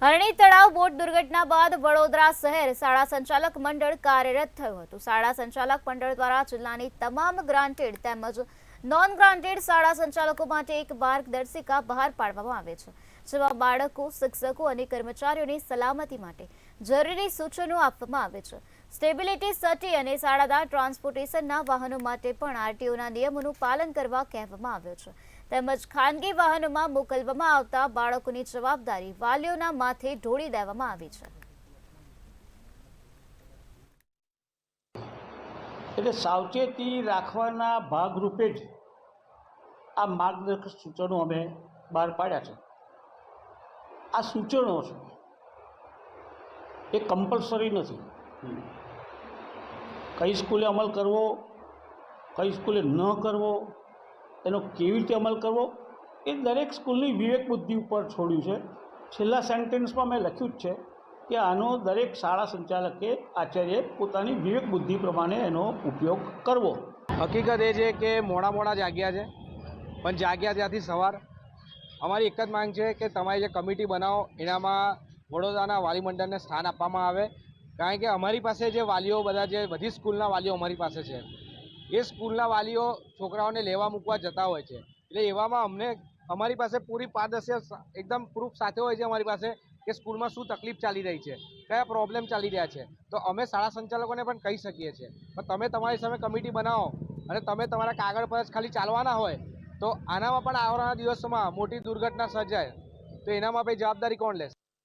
હરણી તળાવ બોટ દુર્ઘટના બાદ વડોદરા શહેર શાળા સંચાલક મંડળ કાર્યરત થયું હતું। શાળા સંચાલક મંડળ દ્વારા જિલ્લાની તમામ ગ્રાન્ટેડ તેમજ નોન ગ્રાન્ટેડ શાળા સંચાલકો માટે એક માર્ગદર્શિકા બહાર પાડવામાં આવે છે, જેમાં બાળકો, શિક્ષકો અને કર્મચારીઓની સલામતી માટે જરૂરી સૂચનો આપવામાં આવે છે। સ્ટેબિલિટી સર્ટી અને શાળાના ટ્રાન્સપોર્ટેશનના વાહનો માટે પણ આરટીઓના નિયમોનું પાલન કરવા કહેવામાં આવ્યું છે, તેમજ ખાનગી વાહનોમાં મોકલવામાં આવતા બાળકોની જવાબદારી વાલીઓના માથે ઢોળી દેવામાં આવી છે। એટલે સાવચેતી રાખવાના ભાગરૂપે જ આ માર્ગદર્શક સૂચનો અમે બહાર પાડ્યા છે। આ સૂચનો છે એ કમ્પલસરી નથી। કઈ સ્કૂલે અમલ કરવો, કઈ સ્કૂલે ન કરવો, એનો કેવી રીતે અમલ કરવો એ દરેક સ્કૂલની વિવેક બુદ્ધિ ઉપર છોડ્યું છે। છેલ્લા સેન્ટેન્સમાં મેં લખ્યું જ છે કે આનો દરેક શાળા સંચાલકે, આચાર્ય પોતાની વિવેક બુદ્ધિ પ્રમાણે એનો ઉપયોગ કરવો। હકીકત એ છે કે મોડા જાગ્યા છે, પણ જાગ્યા ત્યાંથી સવાર અમારી એક જ માંગ છે કે તમારી જે કમિટી બનાવો એનામાં વડોદરાના વાલી મંડળને સ્થાન આપવામાં આવે, કારણ કે અમારી પાસે જે વાલીઓ બધા જે બધી સ્કૂલના વાલીઓ અમારી પાસે છે, એ સ્કૂલના વાલીઓ છોકરાઓને લેવા મૂકવા જતા હોય છે, એટલે એવામાં અમારી પાસે પૂરી પારદર્શક એકદમ પ્રૂફ સાથે હોય છે અમારી પાસે કે સ્કૂલમાં શું તકલીફ ચાલી રહી છે, કયા પ્રોબ્લેમ ચાલી રહ્યા છે, તો અમે શાળા સંચાલકોને પણ કહી શકીએ છીએ। પણ તમે તમારી સામે કમિટી બનાવો અને તમે તમારા કાગળ પર જ ખાલી ચાલવાના હોય તો આનામાં પણ આવનારા દિવસોમાં મોટી દુર્ઘટના સર્જાય તો એનામાં પછી જવાબદારી કોણ લેશે?